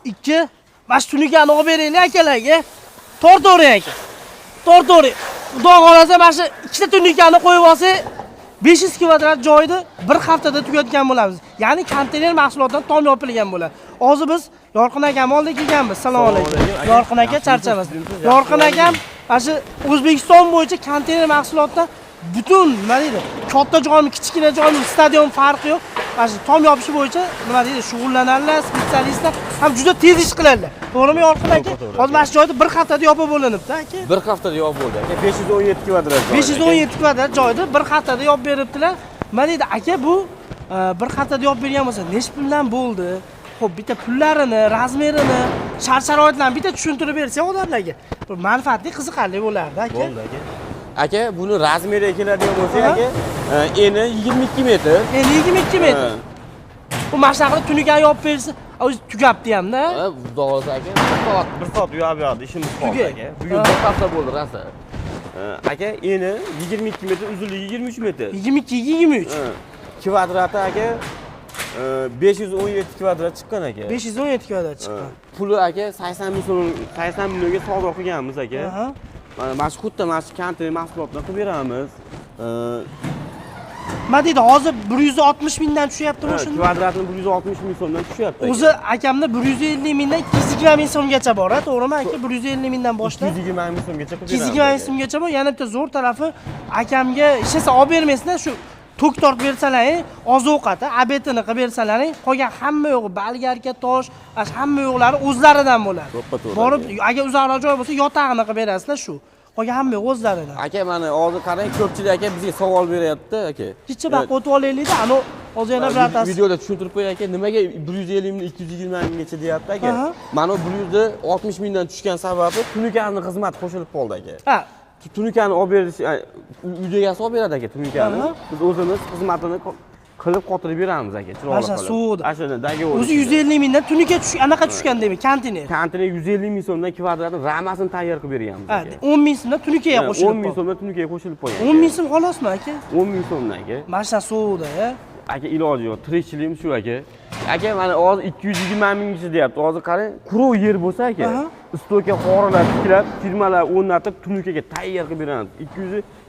2 mana shu tunikani olib beraylik akalarga. Torto'ring aka. Torto'ring. Xudo xolasa mana shu ikkita tunikani qo'yib olsak 500 kvadrat joyni bir haftada tugatgan bo'lamiz. Ya'ni konteyner mahsulotdan tom yopilgan bo'ladi. Hozir biz Yorqin akam oldiga kelganmiz. Assalomu alaykum. Yorqin aka charchamas. Yorqin akam mana shu O'zbekiston bo'yicha konteyner mahsulotdan butun nima deydi? Katta joymi, kichkina joymi, stadion farqi yo'q. Mana shu tom yopish bo'yicha nima deydi? Shug'ullanadilar, spetsialistlar ham juda tez ish qiladilar. To'g'rimi Yorqin aka? Hozir mana shu joyda bir haftada yopib bo'linibdi aka. Bir haftada yopib bo'ldi aka. 517 kvadrat joy. 517 kvadrat joyda bir haftada yopib beribdilar. Nima deydi aka bu bir haftada yopib bergan bo'lsa, necha puldan bo'ldi? Xo'p, bitta pullarini, razmerini, shart-sharoitlarni bitta tushuntirib bersak odamlarga. Bu manfaatli, qiziqarli bo'lardi aka. Bo'ldi aka. Aka, buni razmeriga keladigan bo'lsa aka, eni 22 metr. Eni 22 metr. Bu mashaqni tunikani yopib bersa, o'zi tugabdi ham-da. Xudo xolasa aka, 1 soat yopib berdi, ishimiz qoldi aka. Bugun bir hafta bo'ldi rosa. Aka, eni 22 metr, uzunligi 23 metr. 22-23. Kvadrati aka 517 kvadrat chiqqan aka. 517 kvadrat chiqqan. Puli aka 80 millionga savdo qilganmiz aka. Mana shu xuddi mana shu konteyner mahsulotlarni qilib beramiz. Nima deydi, hozir 160 mingdan tushyaptimi shunda? Kvadratini 160 ming so'mdan tushyapti. O'zi akamda 150 mingdan 220 ming so'mgacha bor, to'g'rimi aka? 150 mingdan boshlab 220 ming so'mgacha qilib beramiz. 220 ming so'mgacha bor. Yana bitta zo'r tarafi akamga ishlasa olib bermaysizlar, shu tok tortib bersalaring, ozuqat, abetini qilib bersalaring, qolgan hamma yo'g'i balgarka, tosh, hamma yo'qlari o'zlaridan bo'ladi. Borib, agar uzoqroq joy bo'lsa, yotag'ini qilib berasizlar shu. Qolgan hamma yo'q o'zlaridan. Aka, mana hozir qarang, ko'pchilik aka bizga savol beryapti aka. Kecha baqa o'tib olaylik-da, ana hozir yana bir atasi. Videoda tushuntirib qo'yay aka, nimaga 150 ming 220 minggacha deyapti aka. Mana 160 mingdan tushgan sababi tunikani xizmat qo'shilib qoldi aka. Ha, tunikani olib berish, uyda yasab olib beradi aka tunikani. Biz o'zimiz xizmatini qilib qotirib beramiz aka, chiroyli qilib. Mana suvda. Ashunadagi o'zi 150 mingdan tunika anaqa tushgan deymi, konteyner. Konteyner 150 ming so'mdan kvadratni ramasini tayyor qilib berganmiz aka. 10 ming so'mdan tunikaga qo'shilib. 10 ming so'mdan tunikaga qo'shilib qo'ygan. 10 ming so'm xolosmi aka? 10 ming so'mdan aka. Mana suvda, aka, iloji yo'q, tirikchiligim shu aka. Aka, mana hozir 220 minggacha deyapti. Hozir qarang, quruq yer bo'lsa aka, ustoka qorilar tiklab, firmalar o'rnatib tunikaga tayyor qilib beramiz.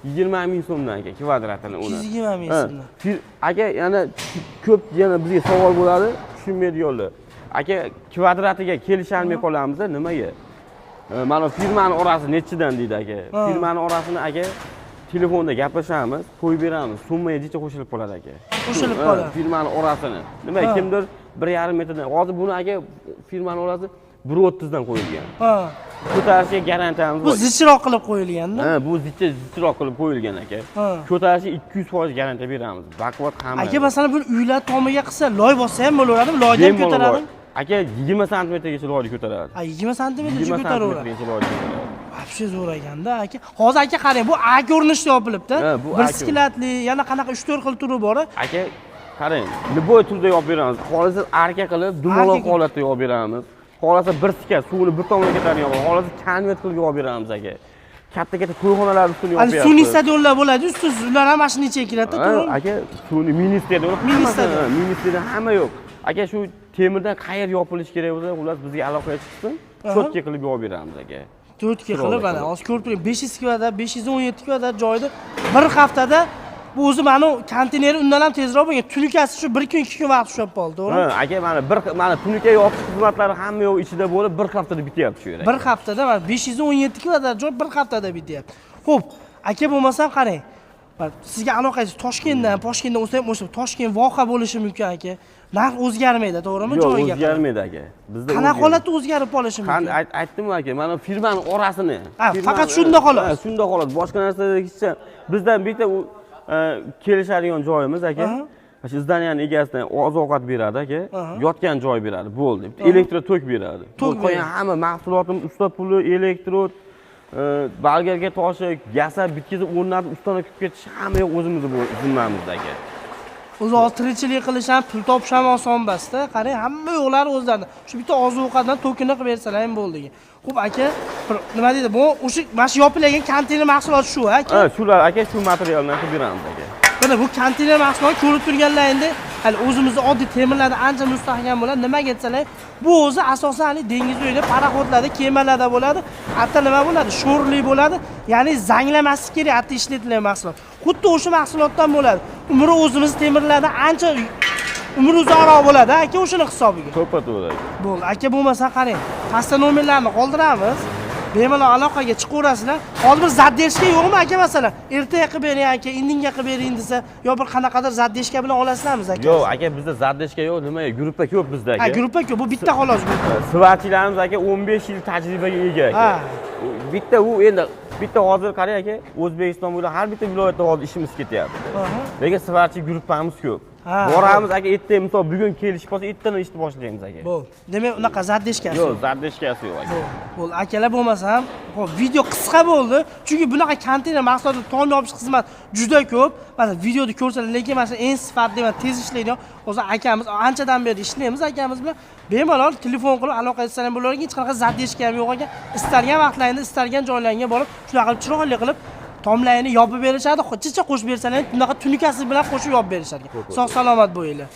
220 ming so'mdan aka kvadratini uni. 220 ming so'mdan. Aka, yana ko'p yana bizga savol bo'ladi, tushunmaydi yo'llar. Aka, kvadratiga kelishalmay qolamiz-da, nimaga? Mana firmani orasi nechidan deydi aka. Firmani orasini aka telefonda gaplashamiz, qo'yib beramiz. Summaga necha qo'shilib qoladi aka. Qo'shilib qoladi. Firmani orasini. Nima, kimdir 1,5 metrdan. Hozir buni aka firmani orasi 1.30 dan qo'yilgan. Ko'tarishga garantiyamiz bor. Bu zichroq qilib qo'yilgan-da. Bu zichroq qilib qo'yilgan aka. Ko'tarishga 200% garantiya beramiz. Baquvvat hamma. Aka, masalan, bu uylar tomiga qilsa, loy bossa ham bo'laveradimi? Loyni ham ko'taradi. Aka, 20 santimetrgacha loyni ko'taradi. 20 santimetrgacha ko'taraveradi. 20 santimetrgacha loyni ko'taradi. Вообще zo'r ekanda aka. Hozir aka qarang, bu A ko'rinishda yopilibdi. Bir sklatli, yana qanaqa 3-4 xil turi bor. Aka, qarang, любой turda yopib beramiz. Xohlasa arka qilib, dumaloq holatda yopib beramiz. Xohlasa bir sika suvni bir tomonga ko'tarib yopib, xohlasa konvert qilib yopib beramiz aka. Katta-katta to'yxonalar ustini yopib beramiz. Sun'iy stadionlar bo'ladi, ustiz ular ham mashina ichiga kiradi, to'g'rimi? Aka, sun'iy mini stadion, mini stadion hamma yo'q. Aka, shu temirdan qayer yopilish kerak bo'lsa, ular bizga aloqaga chiqsin, cho'tka qilib yopib beramiz aka. 4 qilib mana hozir ko'rib turing, 500 kvadrat, 517 kvadrat joyda bir haftada bu o'zi mana konteyner undan ham tezroq bo'lgan. Tunikasi shu 1 kun 2 kun vaqt ushlab qoldi, to'g'rimi? Aka, mana tunika yopish xizmatlari hamma yo'q ichida bo'lib, bir haftada bityapti shu yerda. Bir haftada mana 517 kvadrat joy bir haftada bityapti. Xo'p, aka bo'lmasam qarang. Sizga aloqangiz Toshkentdan o'sib, Toshkent voha bo'lishi mumkin aka. Narx o'zgarmaydi, to'g'rimi joyiga? Yo'q, o'zgarmaydi aka. Bizda qanaqa holatda o'zgarib qolishi mumkin? Aytdim aka, mana firmani orasini. Faqat shunda xolos. Shunda xolos. Boshqa narsada hech bizdan bitta kelishadigan joyimiz aka. Shu zdaniyaning egasidan oziq-ovqat beradi aka. Yotgan joy beradi, bo'ldi. Elektr tok beradi. Qolgan hamma mahsulotimiz usta puli, elektrod, balgarga toshi, yasab, bitkazib o'rnatib, ustana qilib ketish hamma yo'q o'zimizning zimmamizda aka. O'zi tirikchilik qilish ham, pul topish ham oson emas-da. Qarang, hamma yo'qlari o'zlaridan. Shu bitta oziq-ovqatdan tokini qilib bersalar ham bo'ldi. Xo'p aka, nima deydi? Bu o'sha mana shu yopilgan konteyner mahsuloti shu aka. Shular aka, shu materialdan qilib beramiz aka. Mana bu konteyner mahsulot ko'rib turganlaringda hali o'zimizni oddiy temirlarda ancha mustahkam bo'ladi. Nimaga aytsalar, bu o'zi asosan hali dengiz yo'lida, paraxodlarda, kemalarda bo'ladi. Hatto nima bo'ladi? Sho'rli bo'ladi. Ya'ni zanglamaslik kerak, hatto ishlatilgan mahsulot. Xuddi o'sha mahsulotdan bo'ladi. Umri o'zimiz temirlarda ancha umri uzoqroq bo'ladi, aka, o'shini hisobiga. To'ppa-to'g'ri. Bo'ldi. Aka, bo'lmasa qarang. Pastda nomerlarni qoldiramiz. Bemalol aloqaga chiqaverasizlar. Hozir bir zaddeshka yo'qmi aka masalan? Ertaga qilib bering aka, indinga qilib bering desa, yo bir qanaqadir zaddeshka bilan olasizlarmi aka? Yo'q, aka, bizda zaddeshka yo'q, nima, gruppa ko'p bizda aka. Ha, gruppa ko'p, bu bitta xolos gruppa. Svatchilarimiz aka 15 yil tajribaga ega aka. Ha. Bitta u endi bitta hozir qarang aka, O'zbekiston bo'ylab har bitta viloyatda hozir ishimiz ketyapti. Lekin svatchi gruppamiz ko'p. Boramiz aka, ertaga misol bugun kelish bo'lsa, ertadan ishni boshlaymiz aka. Bo'ldi. Demak, unaqa zaddeshkasi yo'q, zaddeshkasi yo'q aka. Bo'ldi. Akalar bo'lmasa ham, hop, video qisqa bo'ldi. Chunki bunaqa konteyner mahsulotni tom yopish xizmat juda ko'p. Mana videoda ko'rsalar, lekin mana eng sifatli va tez ishlaydigan o'zi akamiz anchadan beri ishlaymiz akamiz bilan. Bemalol telefon qilib aloqa etsalar bo'lar, hech qanaqa zaddeshka ham yo'q ekan. Istalgan vaqtlaringda, istalgan joylaringga borib, shunaqa qilib chiroyli qilib tomlarini yopib berishadi, chicha qo'shib bersalar, bunaqa tunikasi bilan qo'shib yopib berishadi. Sog' salomat bo'linglar.